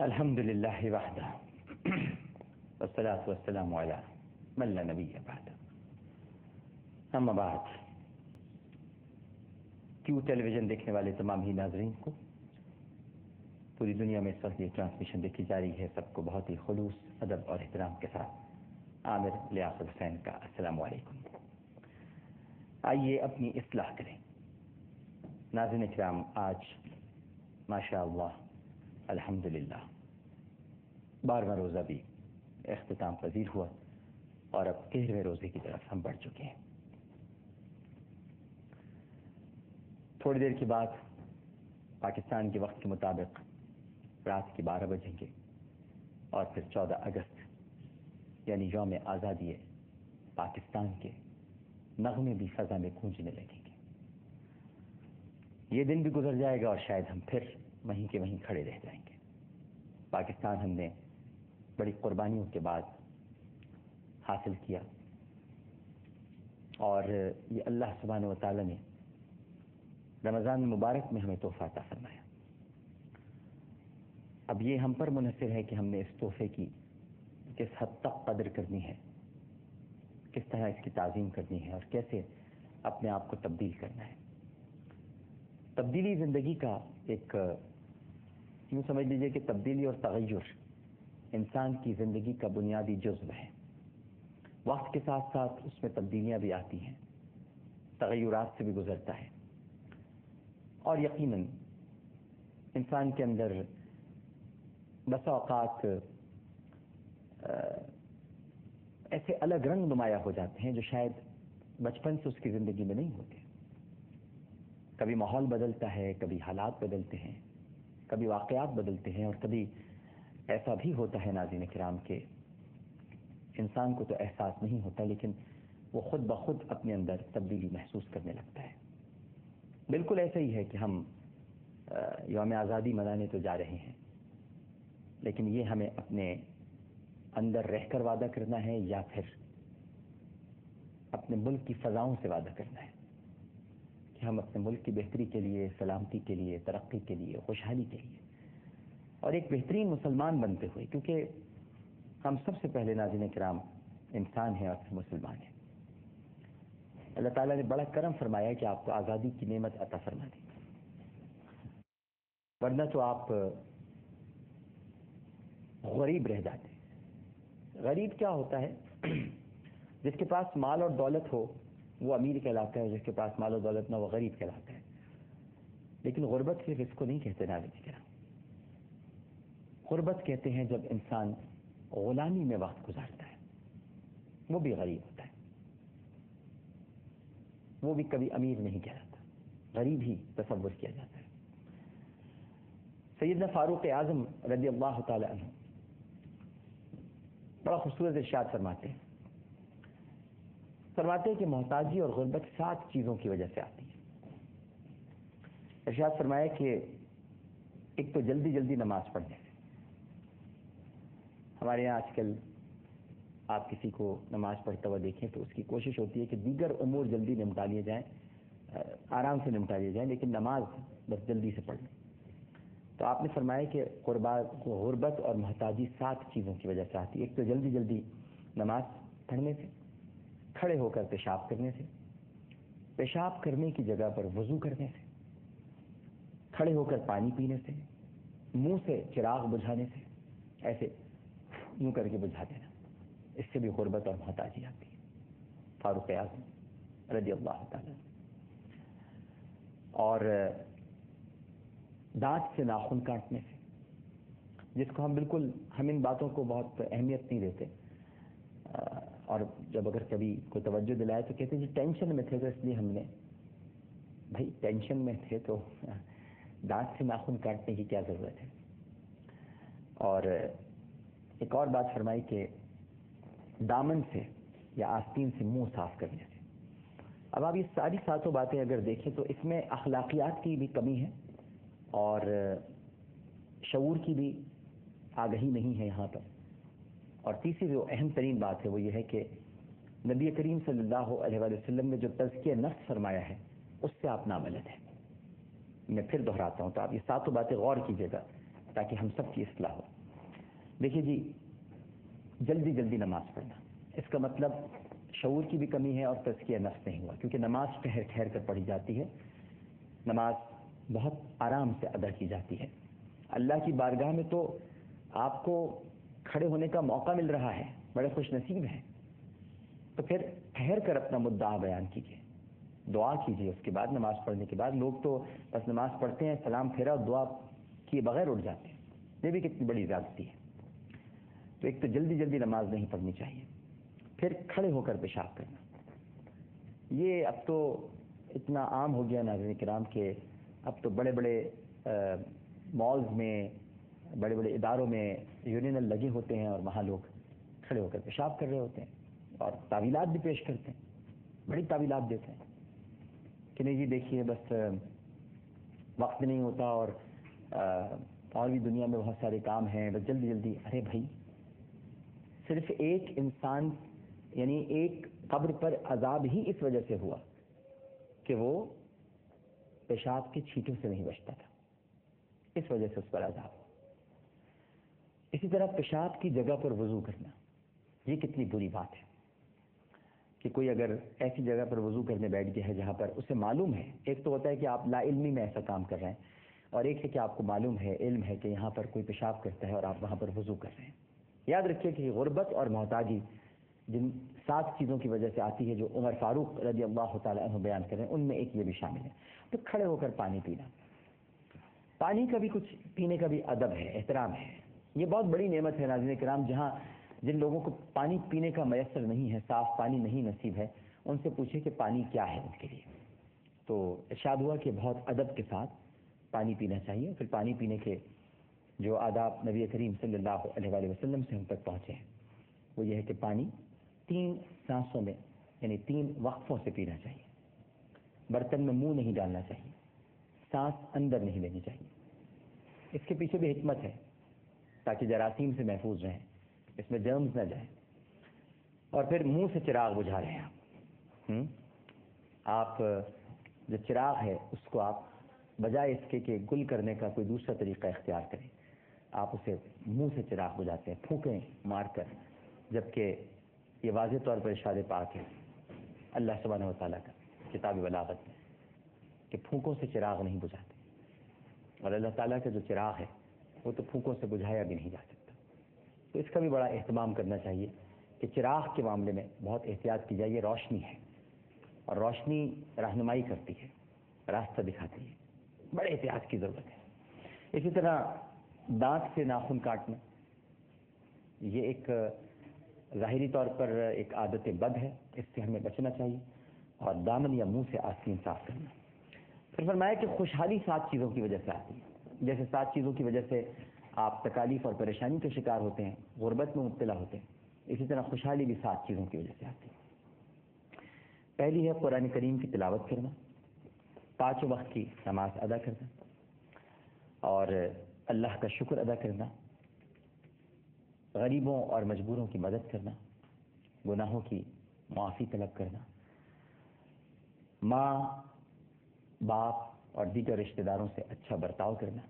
الحمد لله وحده والصلاة والسلام على من لا نبي بعده اما بعد۔ کیو ٹیلی ویژن دیکھنے والے تمام ہی ناظرین کو پوری دنیا میں اس وقت یہ ٹرانسمیشن دیکھی جا رہی ہے، سب کو بہت ہی خلوص، ادب اور احترام کے ساتھ عامر لیاقت حسین کا السلام علیکم۔ آئیے اپنی اصلاح کریں۔ ناظرین کرام، آج ماشاء اللہ الحمدللہ 12واں روزہ بھی اختتام پذیر ہوا اور اب 13ویں روزے کی طرف ہم بڑھ چکے ہیں۔ تھوڑی دیر کے بعد پاکستان کے وقت کے مطابق رات کے 12 بجیں گے اور پھر 14 اگست یعنی یوم آزادی پاکستان کے نغمے بھی فضا میں گونجنے لگیں گے۔ یہ دن بھی گزر جائے گا اور شاید ہم پھر وہیں کے وہیں کھڑے رہ جائیں گے۔ پاکستان ہم نے بڑی قربانیوں کے بعد حاصل کیا اور یہ اللہ سبحانہ و تعالی نے رمضان مبارک میں ہمیں تحفہ عطا فرمایا۔ اب یہ ہم پر منحصر ہے کہ ہم نے اس تحفے کی کس حد تک قدر کرنی ہے، کس طرح اس کی تعظیم کرنی ہے اور کیسے اپنے آپ کو تبدیل کرنا ہے۔ تبدیلی زندگی کا ایک یوں سمجھ لیجیے کہ تبدیلی اور تغیر انسان کی زندگی کا بنیادی جزو ہے۔ وقت کے ساتھ ساتھ اس میں تبدیلیاں بھی آتی ہیں، تغیرات سے بھی گزرتا ہے، اور یقیناً انسان کے اندر بسا اوقات ایسے الگ رنگ نمایاں ہو جاتے ہیں جو شاید بچپن سے اس کی زندگی میں نہیں ہوتے۔ کبھی ماحول بدلتا ہے، کبھی حالات بدلتے ہیں، کبھی واقعات بدلتے ہیں، اور کبھی ایسا بھی ہوتا ہے ناظرین کرام کہ انسان کو تو احساس نہیں ہوتا لیکن وہ خود بخود اپنے اندر تبدیلی محسوس کرنے لگتا ہے۔ بالکل ایسا ہی ہے کہ ہم یوم آزادی منانے تو جا رہے ہیں، لیکن یہ ہمیں اپنے اندر رہ کر وعدہ کرنا ہے یا پھر اپنے ملک کی فضاؤں سے وعدہ کرنا ہے کہ ہم اپنے ملک کی بہتری کے لیے، سلامتی کے لیے، ترقی کے لیے، خوشحالی کے لیے اور ایک بہترین مسلمان بنتے ہوئے، کیونکہ ہم سب سے پہلے ناظرین کرام انسان ہیں اور پھر مسلمان ہیں۔ اللہ تعالیٰ نے بڑا کرم فرمایا کہ آپ کو آزادی کی نعمت عطا فرما دی، ورنہ تو آپ غریب رہ جاتے۔ غریب کیا ہوتا ہے؟ جس کے پاس مال اور دولت ہو وہ امیر کہلاتا ہے، جس کے پاس مال و دولت نہ وہ غریب کہلاتا ہے۔ لیکن غربت صرف اس کو نہیں کہتے ناظرین کرام۔ غربت کہتے ہیں جب انسان غلامی میں وقت گزارتا ہے، وہ بھی غریب ہوتا ہے، وہ بھی کبھی امیر نہیں کہلاتا، غریب ہی تصور کیا جاتا ہے۔ سیدنا فاروق اعظم رضی اللہ تعالی عنہ بڑا خوبصورت ارشاد فرماتے ہیں کہ محتاجی اور غربت 7 چیزوں کی وجہ سے آتی ہے۔ ارشاد فرمایا کہ ایک تو جلدی جلدی نماز پڑھنے سے۔ ہمارے یہاں آج کل آپ کسی کو نماز پڑھتا ہوا دیکھیں تو اس کی کوشش ہوتی ہے کہ دیگر امور جلدی نمٹا لیے جائیں، آرام سے نمٹا لیے جائیں، لیکن نماز بس جلدی سے پڑھ لیں۔ تو آپ نے فرمایا کہ غربت اور محتاجی 7 چیزوں کی وجہ سے آتی ہے۔ ایک تو جلدی جلدی نماز پڑھنے سے، کھڑے ہو کر پیشاب کرنے سے، پیشاب کرنے کی جگہ پر وضو کرنے سے، کھڑے ہو کر پانی پینے سے، منہ سے چراغ بجھانے سے، ایسے یوں کر کے بجھا دینا، اس سے بھی غربت اور محتاجی آتی ہے۔ فاروق اعظم رضی اللہ تعالی۔ اور دانت سے ناخن کاٹنے سے، جس کو ہم ان باتوں کو بہت اہمیت نہیں دیتے، اور جب اگر کبھی کوئی توجہ دلائے تو کہتے ہیں جی ٹینشن میں تھے تو اس لیے ہم نے، بھائی ٹینشن میں تھے تو دانت سے ناخن کاٹنے کی کیا ضرورت ہے۔ اور ایک اور بات فرمائی کہ دامن سے یا آستین سے منہ صاف کرنے سے۔ اب آپ یہ ساری 7 باتیں اگر دیکھیں تو اس میں اخلاقیات کی بھی کمی ہے اور شعور کی بھی آگہی نہیں ہے یہاں پر۔ اور تیسری جو اہم ترین بات ہے وہ یہ ہے کہ نبی کریم صلی اللہ علیہ وآلہ وسلم نے جو تزکیہ نفس فرمایا ہے اس سے آپ نابلد ہیں۔ میں پھر دہراتا ہوں تو آپ یہ 7 باتیں غور کیجیے گا تاکہ ہم سب کی اصلاح ہو. دیکھیے جی، جلدی جلدی نماز پڑھنا، اس کا مطلب شعور کی بھی کمی ہے اور تزکیہ نفس نہیں ہوا، کیونکہ نماز ٹھہر ٹھہر کر پڑھی جاتی ہے، نماز بہت آرام سے ادا کی جاتی ہے. اللہ کی بارگاہ میں تو آپ کو کھڑے ہونے کا موقع مل رہا ہے، بڑے خوش نصیب ہیں. تو پھر ٹھہر کر اپنا مدعا بیان کیجیے، دعا کیجیے. اس کے بعد نماز پڑھنے کے بعد لوگ تو بس نماز پڑھتے ہیں، سلام پھیرا اور دعا کیے بغیر اٹھ جاتے ہیں. یہ بھی کتنی بڑی زیادتی ہے. تو ایک تو جلدی جلدی نماز نہیں پڑھنی چاہیے. پھر کھڑے ہو کر پیشاب کرنا، یہ اب تو اتنا عام ہو گیا ناظرین کرام کہ اب تو بڑے بڑے مالز میں، بڑے بڑے اداروں میں یورینل لگے ہوتے ہیں اور وہاں لوگ کھڑے ہو کر پیشاب کر رہے ہوتے ہیں اور تعویلات بھی پیش کرتے ہیں، بڑی تعویلات دیتے ہیں کہ نہیں جی دیکھیے بس وقت نہیں ہوتا اور بھی دنیا میں بہت سارے کام ہیں، بس جلدی جلدی. ارے بھائی، صرف ایک انسان یعنی ایک قبر پر عذاب ہی اس وجہ سے ہوا کہ وہ پیشاب کے چھینٹوں سے نہیں بچتا تھا، اس وجہ سے اس پر عذاب ہوا. اسی طرح پیشاب کی جگہ پر وضو کرنا، یہ کتنی بری بات ہے کہ کوئی اگر ایسی جگہ پر وضو کرنے بیٹھ گیا ہے جہاں پر اسے معلوم ہے، ایک تو ہوتا ہے کہ آپ لا علمی میں ایسا کام کر رہے ہیں، اور ایک ہے کہ آپ کو معلوم ہے، علم ہے کہ یہاں پر کوئی پیشاب کرتا ہے اور آپ وہاں پر وضو کر رہے ہیں. یاد رکھیے کہ غربت اور محتاجی جن 7 چیزوں کی وجہ سے آتی ہے جو عمر فاروق رضی اللہ تعالیٰ عنہ بیان کریں، ان میں ایک یہ بھی شامل ہے. تو کھڑے ہو کر پانی پینا، پانی کا بھی کچھ پینے کا بھی ادب ہے، احترام ہے. یہ بہت بڑی نعمت ہے ناظرین کرام. جن لوگوں کو پانی پینے کا میسر نہیں ہے، صاف پانی نہیں نصیب ہے، ان سے پوچھے کہ پانی کیا ہے ان کے لیے. تو ارشاد ہوا کہ بہت ادب کے ساتھ پانی پینا چاہیے. پھر پانی پینے کے جو آداب نبی کریم صلی اللہ علیہ وآلہ وسلم سے ہم تک پہنچے ہیں وہ یہ ہے کہ پانی 3 سانسوں میں یعنی 3 وقفوں سے پینا چاہیے. برتن میں منہ نہیں ڈالنا چاہیے، سانس اندر نہیں لینی چاہیے. اس کے پیچھے بھی حکمت ہے تاکہ جراثیم سے محفوظ رہیں، اس میں جرمز نہ جائیں. اور پھر منہ سے چراغ بجھا رہے ہیں آپ جو چراغ ہے اس کو آپ بجائے اس کے کہ گل کرنے کا کوئی دوسرا طریقہ اختیار کریں، آپ اسے منہ سے چراغ بجھاتے ہیں پھونکیں مار کر. جبکہ یہ واضح طور پر ارشاد پاک ہے اللہ سبحانہ و تعالیٰ کا کتاب بلاغت میں کہ پھونکوں سے چراغ نہیں بجھاتے، اور اللہ تعالیٰ کا جو چراغ ہے وہ تو پھونکوں سے بجھایا بھی نہیں جا سکتا. تو اس کا بھی بڑا اہتمام کرنا چاہیے کہ چراغ کے معاملے میں بہت احتیاط کی جائے. یہ روشنی ہے اور روشنی رہنمائی کرتی ہے، راستہ دکھاتی ہے، بڑے احتیاط کی ضرورت ہے. اسی طرح دانت سے ناخن کاٹنا، یہ ایک ظاہری طور پر ایک عادت بد ہے، اس سے ہمیں بچنا چاہیے. اور دامن یا منہ سے آستین صاف کرنا. پھر فرمایا کہ خوشحالی 7 چیزوں کی وجہ سے آتی ہے. جیسے 7 چیزوں کی وجہ سے آپ تکالیف اور پریشانی کے شکار ہوتے ہیں، غربت میں مبتلا ہوتے ہیں، اسی طرح خوشحالی بھی 7 چیزوں کی وجہ سے آتی ہے. پہلی ہے قرآن کریم کی تلاوت کرنا، 5 وقت کی نماز ادا کرنا، اور اللہ کا شکر ادا کرنا، غریبوں اور مجبوروں کی مدد کرنا، گناہوں کی معافی طلب کرنا، ماں باپ اور دیگر رشتہ داروں سے اچھا برتاؤ کرنا،